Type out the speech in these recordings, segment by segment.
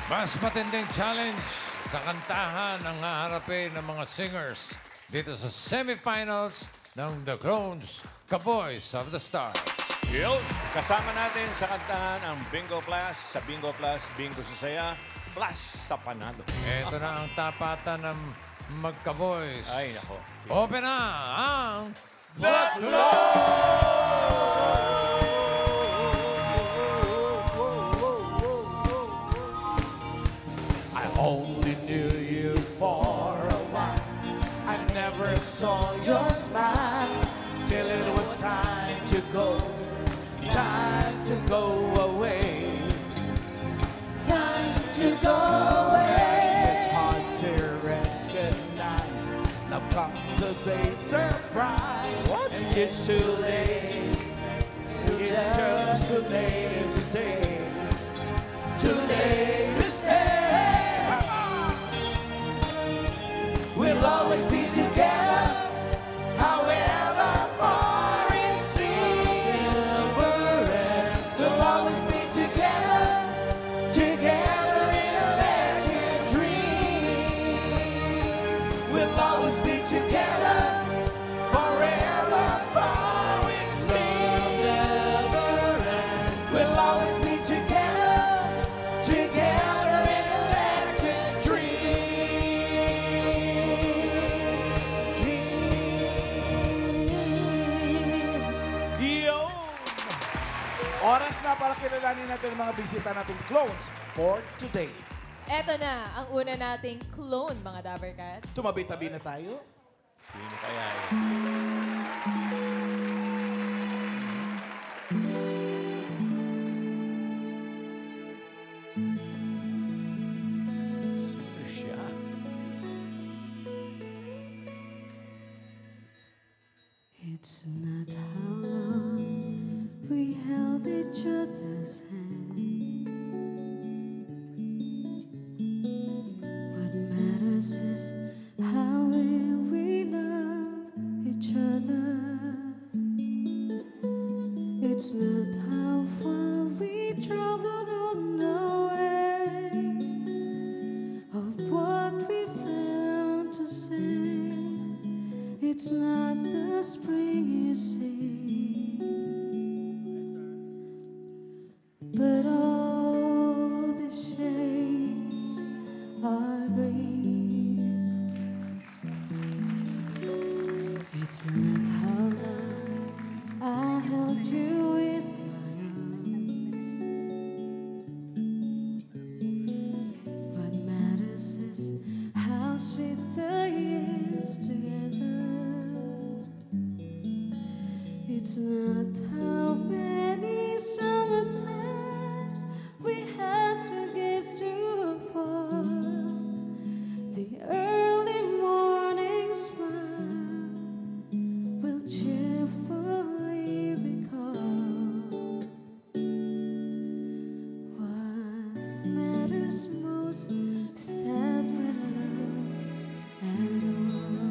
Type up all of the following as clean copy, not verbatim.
Mas matinding challenge sa kantahan ang haharapin ng mga singers dito sa semifinals ng The Clones, Ka-Boys of the Star. Yun, kasama natin sa kantahan ang Bingo Plus. Sa Bingo Plus, Bingo sa Saya, plus sa Panalo. Ito na ang tapatan ng magka-boys. Ay, nako. Open na ang The Clones! I only knew you for a while. I never saw your smile till it was time to go away. Time to go away. It's hard to recognize. Love comes as a surprise. What? And it's too late. It's just too late to stay. Too late to stay. We'll always be together, however far it seems. We'll always be together, together in electric dreams. We'll always be together, forever far it seems. We'll always be together, together in electric Yun! Oras na para kilalanin natin ang mga bisita nating clones for today. Eto na, ang una nating clone, mga Dabbercats. Tumabi-tabi na tayo. Sino kaya yun? Sino siya? It's not how long we held each other's hand. What matters is how we love each other. It's not how far we traveled on the way of what we found to say. It's not the spring you see, but all the shades are green. It's not how long I held you in my arms. What matters is how sweet the years together. It's not how many summertimes we had to give to fall. The early morning smile will cheerfully recall. What matters most is that we're loved at all.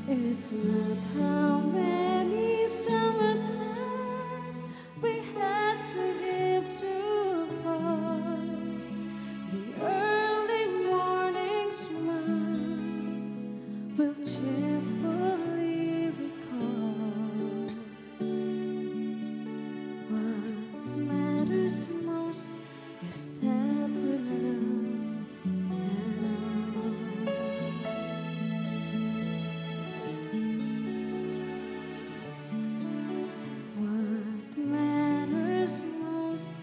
It's not how many summertimes we had to give to fall. The early morning smile will cheerfully recall. What matters most is that we love at all. What matters most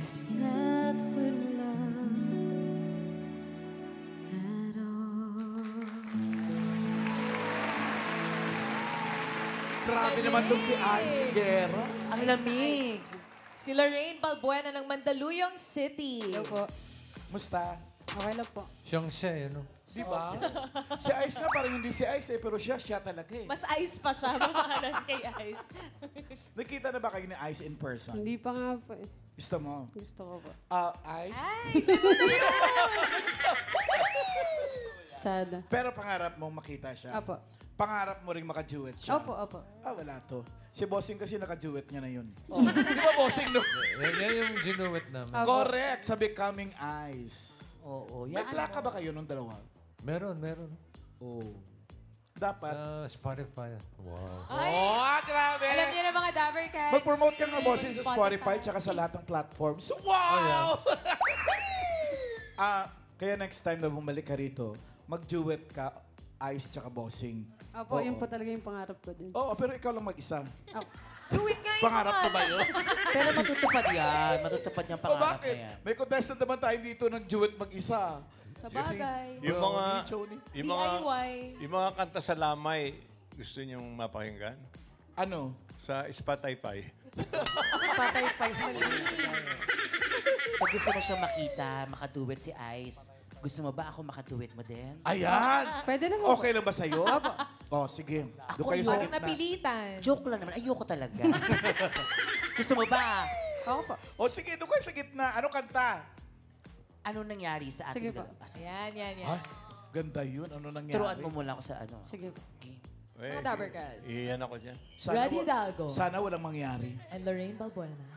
is that we love at all. Grabe naman tong si Ice Guerra. Ang lamig. Si Lorraine Balbuena ng Mandaluyong City. Hello po. Musta? Okay lang po. Siyang siya, ano? Di ba? Si Ice nga parang hindi si Ice pero siya talaga eh. Mas ice pa siya. Bumahalan kay Ice. Nakita na ba kayo ni Ice in person? Hindi pa nga po eh. Gusto mo? Gusto ko po. Ice? Sana. Pero pangarap mong makita siya? Opo. Pangarap mo ring maka-duet siya? Opo, opo. Wala to. Si Bossing kasi naka-duet niya na yun. Di ba, Bossing, no? Yan yung ginuwit namin. Opo. Correct, sa Becoming Ice. Oo. May plaka ba kayo nung dalawa? Meron. Oo. Dapat. Sa Spotify. Wow. Ay, Grabe! alam niyo na mga Dabber Cats. Mag-promote ka nga, Bossing, sa Spotify tsaka sa lahat ng platforms. Wow! Kaya next time na bumalik ka rito, mag-duet ka, Ice tsaka Bossing. Opo, Oo. yun po talaga yung pangarap ko din. Oo, pero ikaw lang mag-isa. Opo. Tuwid nga yung Pangarap mo ba yun? Pero matutupad yan. Matutupad yung O pangarap na bakit? yan. May contestant naman tayo dito ng duet mag-isa. Sabagay. Yung mga, Choni. DIY. yung mga kanta sa lamay, gusto niyong mapakinggan? Ano? Sa Spotify. Patay pa yun. So gusto mo siya makita, makaduet si Ice. Gusto mo ba ako makaduet mo din? Ayan! Pwede naman po. Okay lang ba sa'yo? Oh, sige. Doon kayo sa Parang gitna. napilitan. Joke lang naman. Ayoko talaga. Gusto mo ba? Ako po. O sige, doon kayo sa gitna. Ano kanta? Ano nangyari sa Sige ating po. dalawa? Yan. Ay, ganda yun. Ano nangyari? Turuan mo muna ako sa ano. Sige po. Game. Mga Dabber Cats. Iyan ako dyan. Ready, Hidalgo. Sana walang mangyari. And Lorraine Balbuena.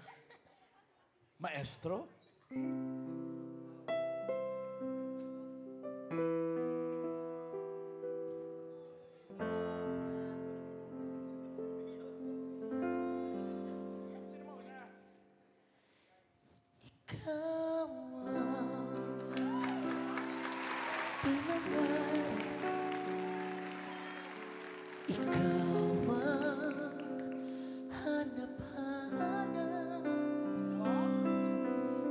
Maestro? Ikaw ang tinagal. Ikaw ang hanap-hanap.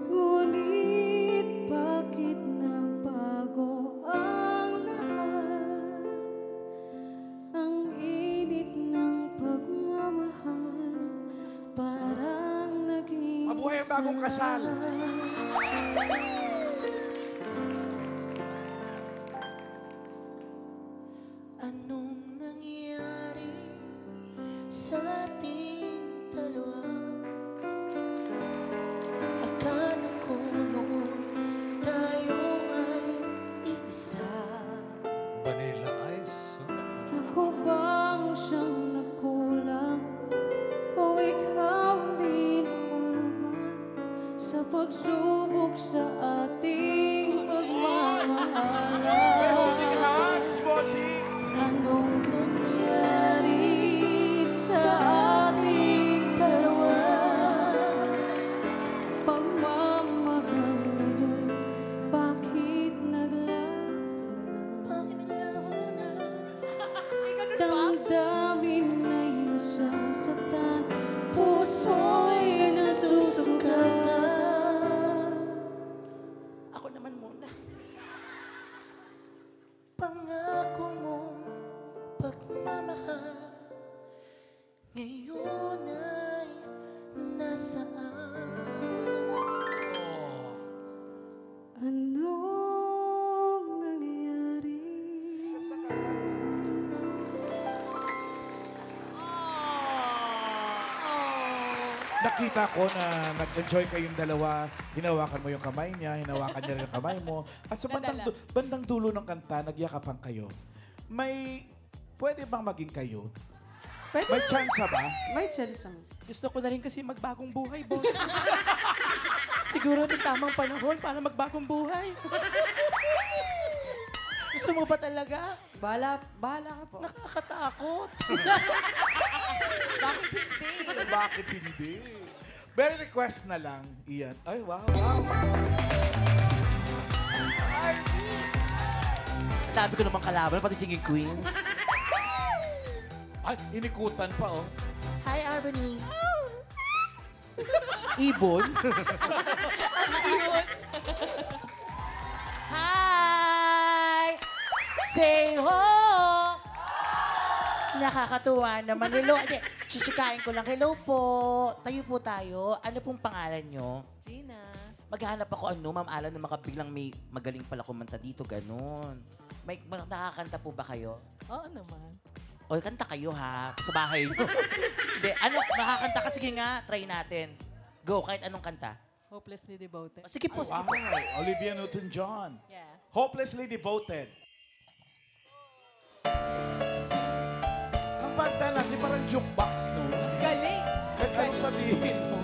Ngunit bakit nagbago ang lahat? Ang init ng pagmamahal parang naging Mabuhay ang bagong kasal. Anong nangyari sa ating dalawa? Akala ko noon tayo ay isa. Vanilla Ice. Ako bang siyang nagkulang? O ikaw di lumaban sa pagsubok sa ating pagmamahalan? May holding hands, Bossing! Anong nangyari sa ating dalawa? Pagmamahal ngayon, bakit naglaho na? Damdamin ay nasasaktan, puso'y nasusugatan. Ako naman muna. Pangako mong pagmamahal ngayon ay nasaan? Anong nangyari? Nakita ko na nag-enjoy kayong dalawa. Hinawakan mo yung kamay niya, hinawakan niya rin yung kamay mo. At sa bandang dulo ng kanta, nagyakapan kayo. Pwede bang maging kayo? Pwede May naman. chance ba? May chance naman. Gusto ko na rin kasi magbagong buhay, boss. Siguro ito tamang panahon para magbagong buhay. Gusto mo ba talaga? Bahala ka po. Nakakatakot. Bakit hindi? Bakit hindi? Very request na lang, Ian. Ay, wow. Sabi ko naman kalaban, pati singing queens. Ay, inikutan pa, oh. Hi, Arbany. Ibon? Hi! Say ho! Nakakatuwa naman. Hello. Hindi, chichikain ko lang. Hello po. Tayo po tayo. Ano pong pangalan nyo? Gina. Maghanap ako Ma'am Alan, na makabiglang may magaling pala kumanta dito, ganun. May nakakanta po ba kayo? Oo naman. O, kanta kayo ha, sa bahay. Hindi, nakakanta ka? Sige nga, try natin. Go, kahit anong kanta. Hopelessly devoted. Sige po, sige Wow, po. Olivia Newton-John. Yes. Hopelessly devoted. Ang banda natin parang jukebox, no? Galing. Kahit ano sabihin mo.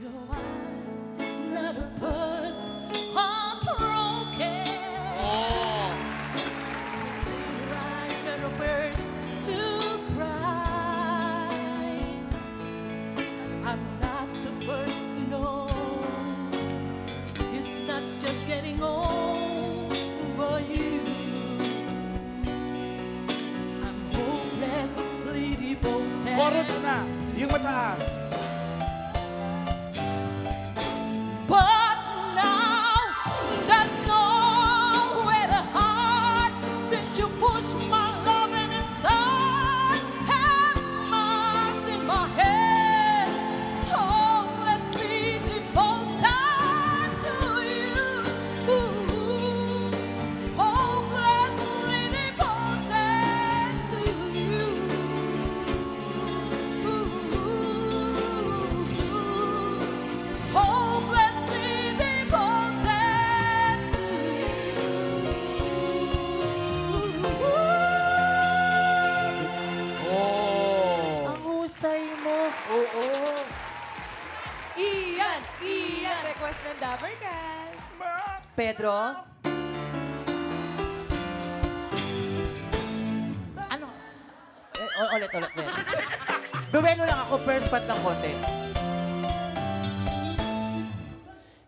Your eyes is not a purse, heartbroken. Your eyes are a purse to cry. I'm not the first to know. It's not just getting over you. I'm hopelessly devoted. Chorus na. Yung mataas. But now there's nowhere to hide since you pushed my loving inside. Have minds in my head, hopelessly devoted to you. Hopelessly devoted to you. Hopelessly devoted to Oh. Ang husay mo. Oo. Iyan! Iyan! Request ng Dabber Cats. Pedro? Ano? Ulit. Duwelo lang ako, first part ng konti.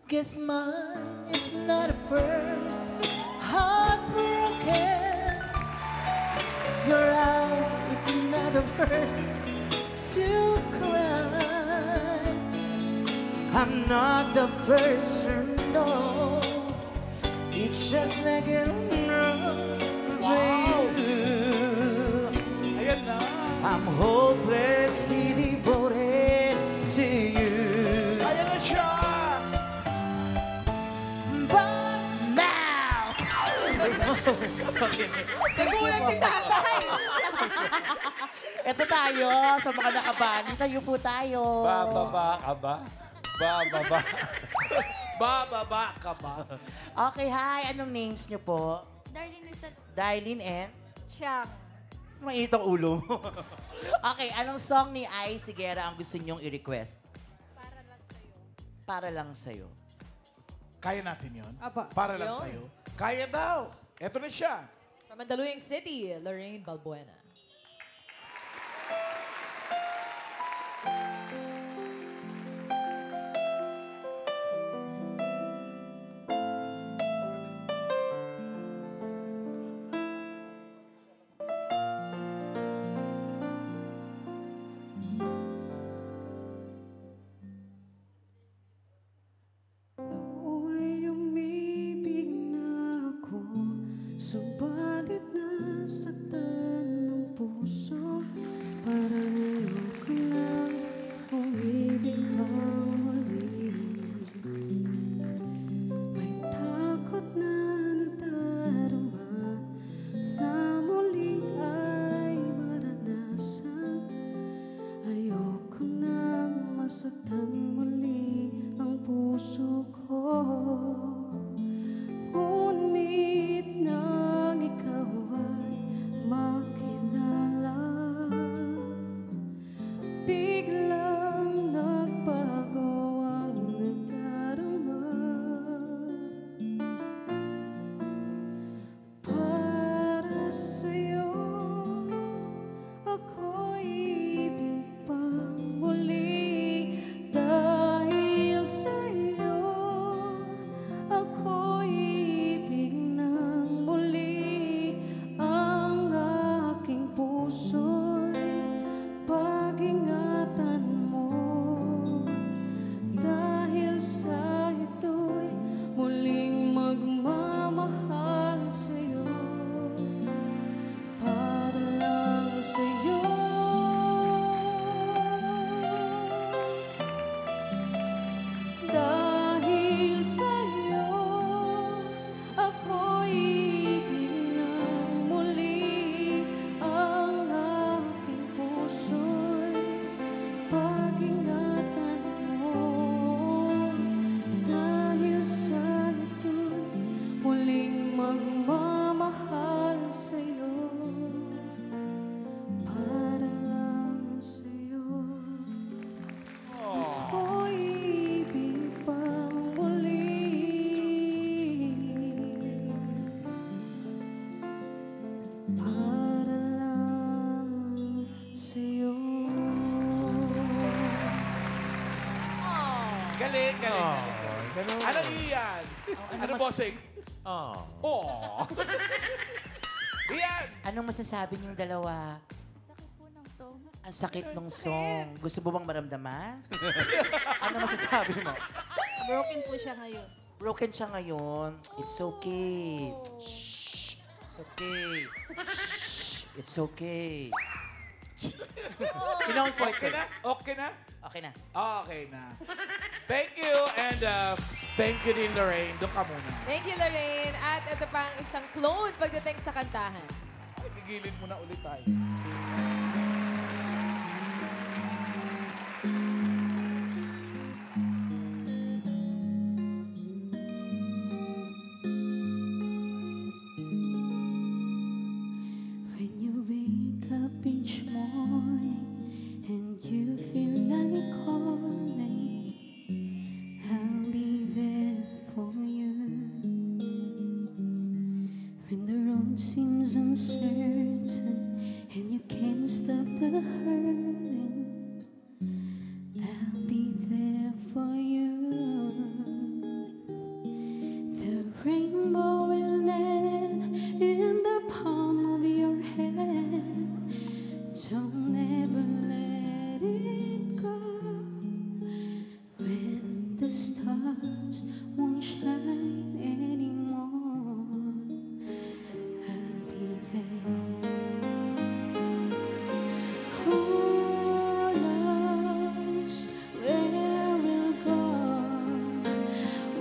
Guess mine is not a first heartbroken. Your eyes, it's not a first to cry. I'm not the first to know. It's just like it Wow. Ayan na. I'm hopelessly devoted to you. Ayan na siya. But now, Nagulat si tatay. ito tayo sa mga nakabani. Tayo po tayo. Bababa ka ba? Bababa. Bababa ka ba? Okay, hi. Anong names niyo po? Darlene Rizal. Darlene and? Siyang. Mainit ang ulo mo. Okay, anong song ni Ai Sigera ang gusto niyong i-request? Para lang sa'yo. Para lang sa'yo. Kaya natin yon. Apa. Para lang Yun. sa'yo. Kaya daw. Eto na siya. From Mandaluyong City, Lorraine Balbuena. Nooy umibig na ako, subalit nasaktan ng puso. Parang ayoko lang umibig pang muli. May takot na nadarama na muli ay maranasan. Ayoko nang masaktan muli ang puso ko. Ngunit nang ikaw ay makilala, biglang nagbago ang nadarama. Para sa'yo, ako'y ibig pang muli. Dahil sa'yo, ako'y ibig ng muli. Ang aking puso'y pag-ingatan Galing, galing. Oh, galing. ganun. Ano iyan? Ano bossing? Oh. Oh. Iyan! Anong masasabi niyong dalawa? Sakit po ng song. Ang sakit ng song. Gusto mo bang maramdaman? Ano masasabi mo? Broken po siya ngayon. Broken siya ngayon. It's okay. Shh. It's okay. Shh. It's okay. You know, Okay na? Okay na? Okay na. Okay na. Thank you and thank you din, Lorraine. Doon ka muna. Thank you, Lorraine. At ito pa ang isang clone pagdating sa kantahan. Ay, gigilin mo na ulit tayo. When you wake up each morning and you feel like calling, I'll be there for you. When the road seems uncertain and you can't stop the hurting, I'll be there for you. The rainbow will land in the palm of your hand. Don't ever let it go. When the stars won't shine anymore, I'll be there. Who knows where we'll go?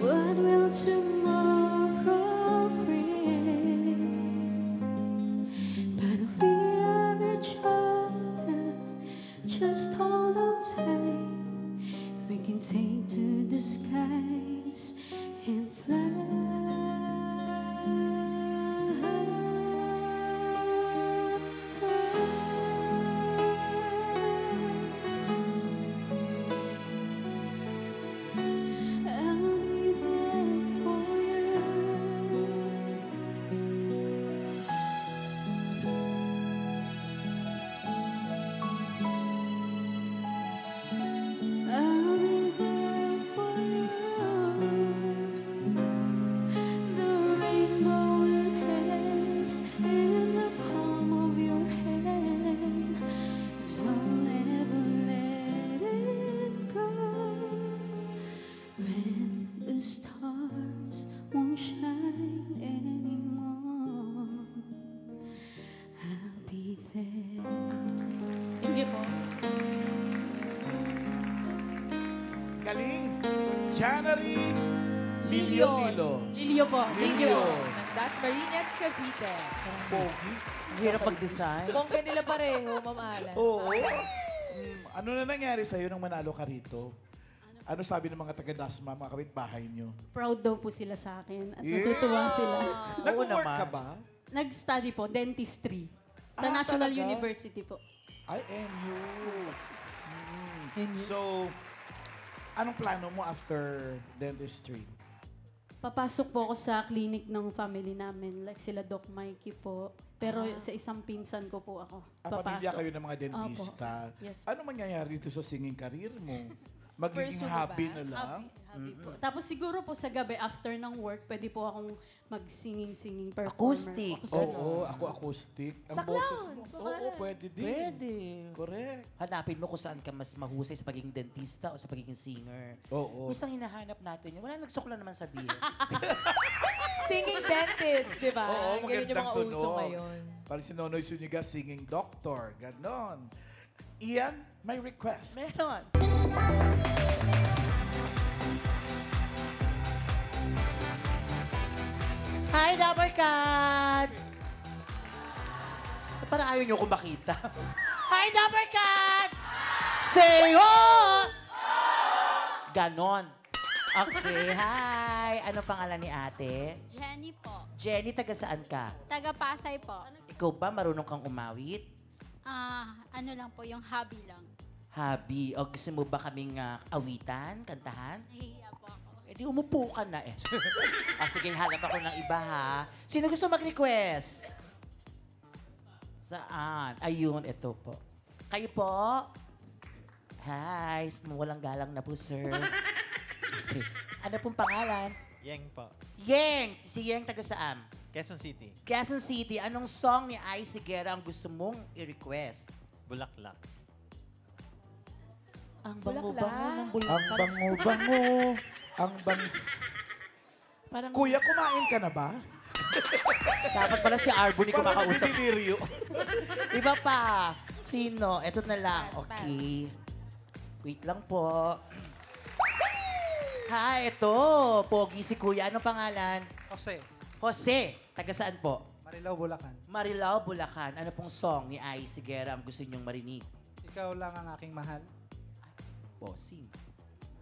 What will tomorrow bring? But we have each other. Just hold on tight. We can take to the skies and fly. I'll be there for you. I'll be there for you. The rainbow will hang in the palm of your hand. Don't ever let it go. When the stars won't shine anymore, I'll be there. Thank you po. Galing. January Lilyon. Lilyo po. Lilyon. Ng Dasmariñas, Cavite. Pogi. Ang hirap mag-design. Bongga nila pareho, Ma'am Alan. Oo. Ano na nangyari sa'yo nung manalo ka rito? Ano sabi ng mga taga-Dasma, mga kapitbahay nyo? Proud daw po sila sa akin at Yeah. natutuwa sila. Nag-work naman. ka ba? Nag-study po, dentistry. Sa Ah, National talaga? University po. Ay, NU. Yun yun. So, anong plano mo after dentistry? Papasok po ako sa clinic ng family namin. Like sila Doc Mikey po. Pero sa isang pinsan ko po ako. Pamilya Papasok. kayo ng mga dentista. Opo. Yes. Ano mangyayari dito sa singing career mo? Magiging Pursue mo hobby ba? na lang? Happy po. Tapos siguro po sa gabi after ng work, pwede po akong mag-singing performer. Acoustic. Oo, ako acoustic. Sa clowns, Oo, makaharap. pwede din. Pwede. Correct. Hanapin mo kung saan ka mas mahusay sa pagiging dentista o sa pagiging singer. Oo. Isang hinahanap natin yun. Wala nagsukla naman sabihin. Singing dentist, di ba? Oo, Ganyan yung magandang mga uso tunog. ngayon. Parang si Nonoy Zuniga singing doctor. Ganon. Ian, may request. Meron. Hi, Rubber Cats! Parang ayaw niyo akong makita. Hi, Rubber Cats! Say ho! Ganon. Okay, hi. Ano pangalan ni ate? Jenny po. Jenny, taga saan ka? Taga Pasay po. Ikaw ba marunong kang umawit? Ano lang po, yung hobby lang. Habi, o gusto mo ba kaming awitan, kantahan? Nahihiya po ako. Eh di umupo ka na eh. Sige, hanap ako ng iba ha. Sino gusto mag-request? Saan? Ayun, ito po. Kayo po? Hi, walang galang na po, sir. Okay. Ano pong pangalan? Yeng po. Yeng! Si Yeng taga saan? Quezon City. Quezon City. Anong song ni Ice Higuera ang gusto mong i-request? Bulaklak. Ang Bulaklak. bango-bango ng Ang bulaklak. bango-bango. Ang bang... Parang, Kuya, kumain ka na ba? dapat pala si Arbor ni Parang kumakausap. nagdidelirio. Iba pa. Sino? Ito na lang. Pass, Okay. Wait lang po. Ha, ito. Pogi si Kuya. Anong pangalan? Jose. Jose. Taga saan po? Marilao, Bulacan. Marilao, Bulacan. Ano pong song ni Ice Higuera ang gusto niyong marinig? Ikaw lang ang aking mahal. Bossing.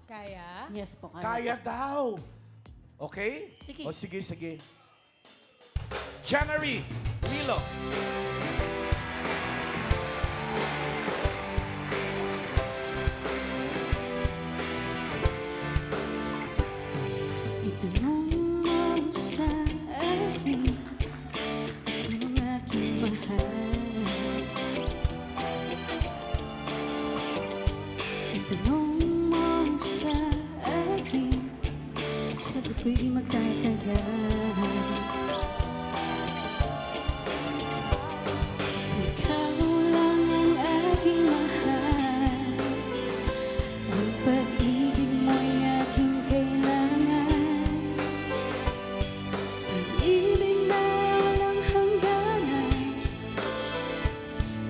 Kaya? Yes po. Kaya daw. Okay? Sige. O sige, sige. January, Milo. Itanong mo sa akin kung sino ang aking mahal. Itanong mo sa akin, sabi ko'y di magtatagal. Ikaw lang ang aking mahal. Ang pag-ibig mo'y aking kailangan. Pag-ibig na walang hangganan.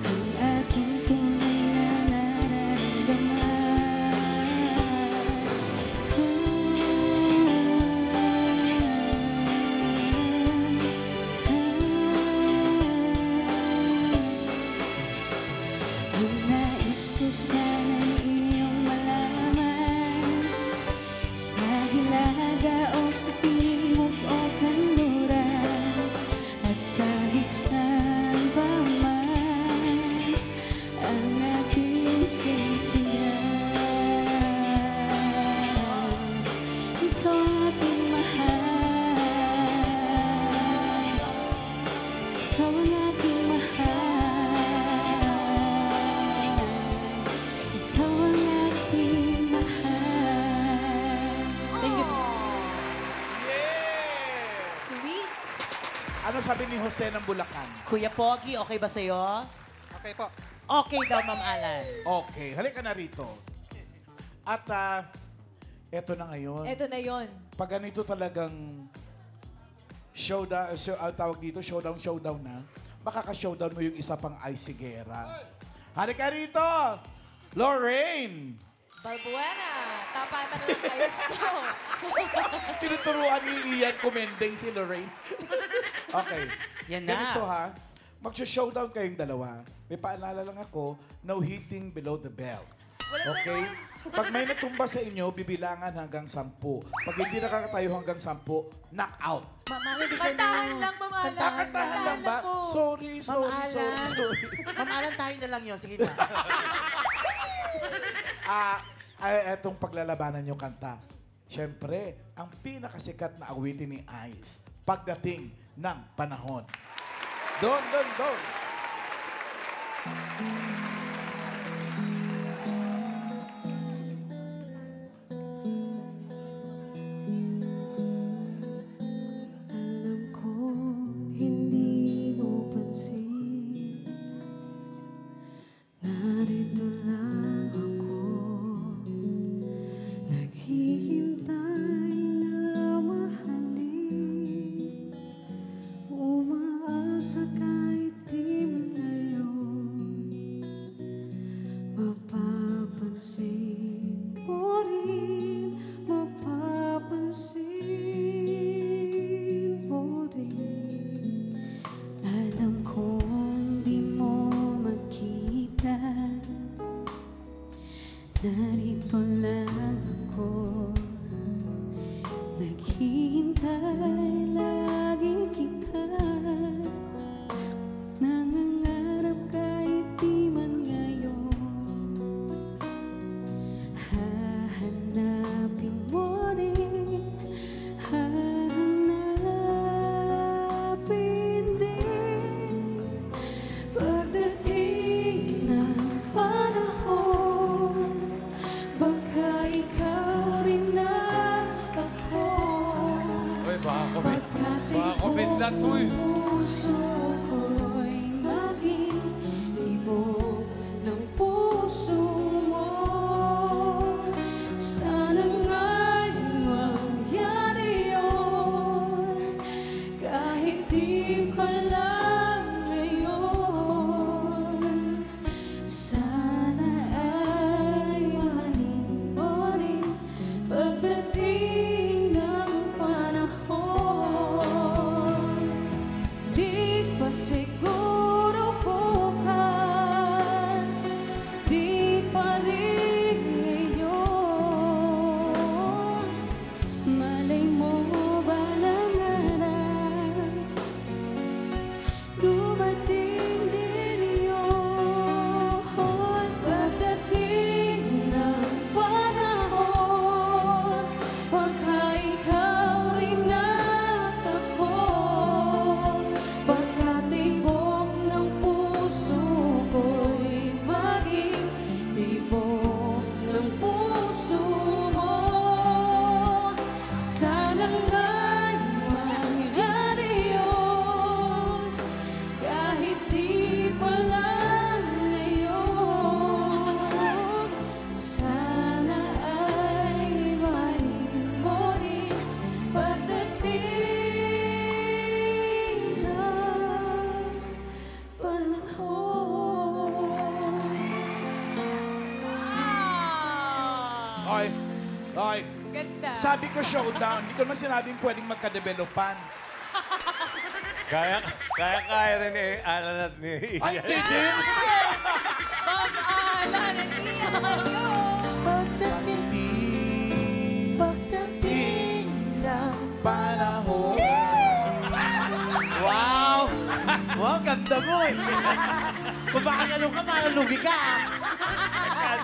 Ang aking tunay na nararamdaman. Ang nais ko sana'y inyong malaman. Sa hilaga o sa timog o kanluran, at kahit saan pa man ang aking sisiyan. Ikaw ang aking mahal. Ikaw ang aking mahal. Ikaw ang aking mahal. Thank you. Sweet. Ano sabi ni Jose ng Bulacan? Kuya Pogi, okay ba sa'yo? Okay po. Okay daw, Ma'am Alan. Okay, halika na rito. At eto na ngayon. Ito na yon. Pag ganito talagang tawag dito, showdown na, makaka-showdown mo yung isa pang Ice Higuera. Halika rito! Lorraine! Balbuena, tapatan lang kayo sto. Tinuturuan ni Ian Kumendeng si Lorraine. Okay. Yan na. Ganito ha, magsho-showdown kayong dalawa. May paalala lang ako, no hitting below the belt. Okay? Pag may natumba sa inyo, bibilangan hanggang 10. Pag hindi nakakatayo hanggang 10, knock out. Ma'am Alan, di ka na. Kantahan lang, Ma'am Alan. Kantahan lang ba? po. Sorry. Ma'am Alan. Ma'am Alan, tayo na lang yun. Sige na. Etong paglalabanan yung kanta. Siyempre, ang pinakasikat na awitin ni Ice, pagdating ng panahon. Don. Alam ko hindi mo pansin. Narito lang ako, naghihintay na mahalin. Umaasa kahit di man ngayon, mapapansin mo rin, mapapansin mo rin. Alam kong di mo makita, narito lang ako, naghihintay lagi kita. Nangangarap kahit di man ngayon, hahanapin mo rin, hahanapin din. Pagdating ng panahon, baka ikaw rin na Uy! Puso ko'y maging tibok ng puso mo. Sana nga'y mangyari yun, kahit di pa lang ngayon. Sana ay mahalin mo rin pagdating ng panahon. Di pa siguro bukas, di pa rin ngayon. Malay mo ba nangarap, dumating din yun. Pagdating ng panahon, baka ikaw rin natagpo. Pagkatibok ng puso ko'y maging tibok ng puso mo. Sana nga'y mangyari yun, kahit di pa lang ngayon. Sana ay mahalin mo rin pagdating ng panahon. Oy, oy. Ganda. Sabi ko showdown. Hindi ko naman sinabing pwedeng magka-developan. Kaya rin ni Alan at ni Ay, Ian. hindi. Ma'am Alan and Ian. Pagdating ng panahon. Wow! Wow, ganda mo eh. Kung baka ganun ka, malalugi ka.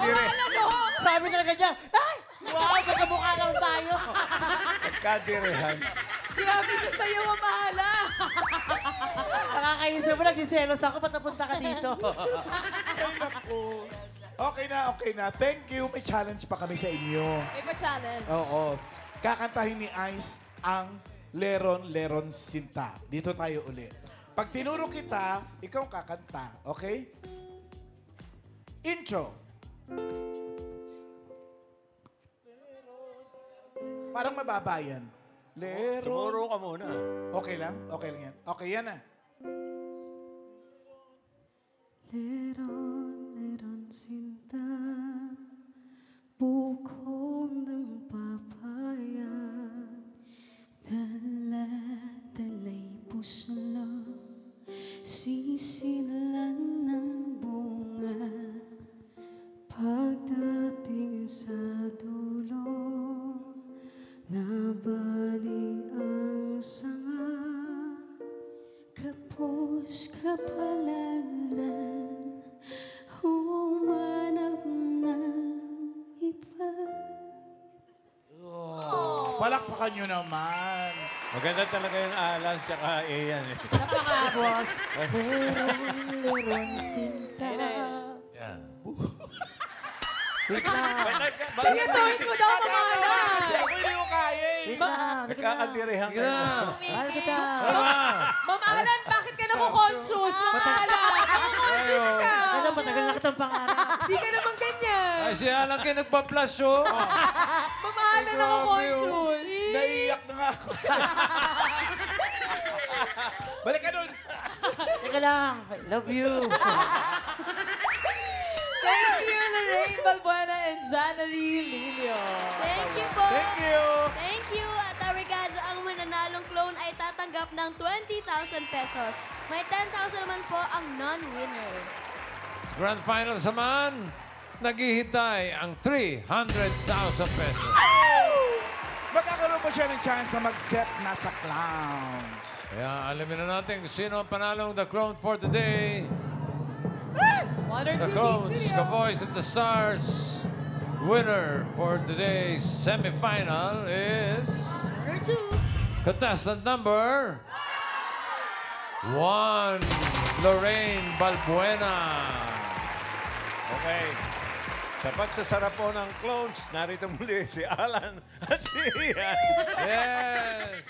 Alam mo, Sabi talaga niya, ay! Wow, magkamukha lang tayo. Nagkadirehan. grabe siya sa'yo, Ma'am Alan. Nakakaisa mo, nagsiselos ako, ba't napunta ka dito? Ay, naku. Okay na, okay na. Thank you. May challenge pa kami sa inyo. May pa-challenge. Oo. Kakantahin ni Ice ang Leron Leron Sinta. Dito tayo uli. Pag tinuro kita, ikaw ang kakanta. Okay? Intro. Parang mababa yan. Leron. Tumuro ka muna. Okay lang? Okay lang yan. Okay, yan na. Leron sinta, bukong ng papaya, dala-dala'y puslo, sisilan ng bunga. Pagdating sa dulo, nabali ang sanga, kapos kapalaran, humanap ng iba. Palakpakan nyo naman. Maganda talaga yung Alan tsaka Ian. Napakabos. Leron sinta. Yan. Wait lang. Seryosohin mo daw, Ma'am Alan. Kasi ako hindi ko kaya eh. Wait lang. Nagkakadirehan Sige ka. na. Mahal kita. Ma'am Alan, bakit ka nakukonsyus? Ma'am Alan, nakukonsyus ka. Ano, matagal na kitang pangarap. Di ka naman ganyan. Ay, si Alan kayo nagpa-flash, oh. Ma'am Alan, nakukonsyus. Naiiyak na nga ako. Balik ka dun. Teka lang. I love you. Thank you, Lorraine Balbuena and Janely Lilio. Thank you po. Thank you. Thank you. At our regards, ang mananalong clone ay tatanggap ng 20,000 pesos. May 10,000 naman po ang non-winner. Grand Finals naman, naghihintay ang 300,000 pesos. Magkakaroon pa siya ng chance na mag-set na sa clowns. Kaya alamin na natin kung sino ang panalong The Clone for today. One or The two Clones, teams the Boys and the Stars. Winner for today's semifinal is One or two. contestant number 1, Lorraine Balbuena. Okay. Sa pagsasarap po ng clones, narito muli si Alan at si Ian. Yes!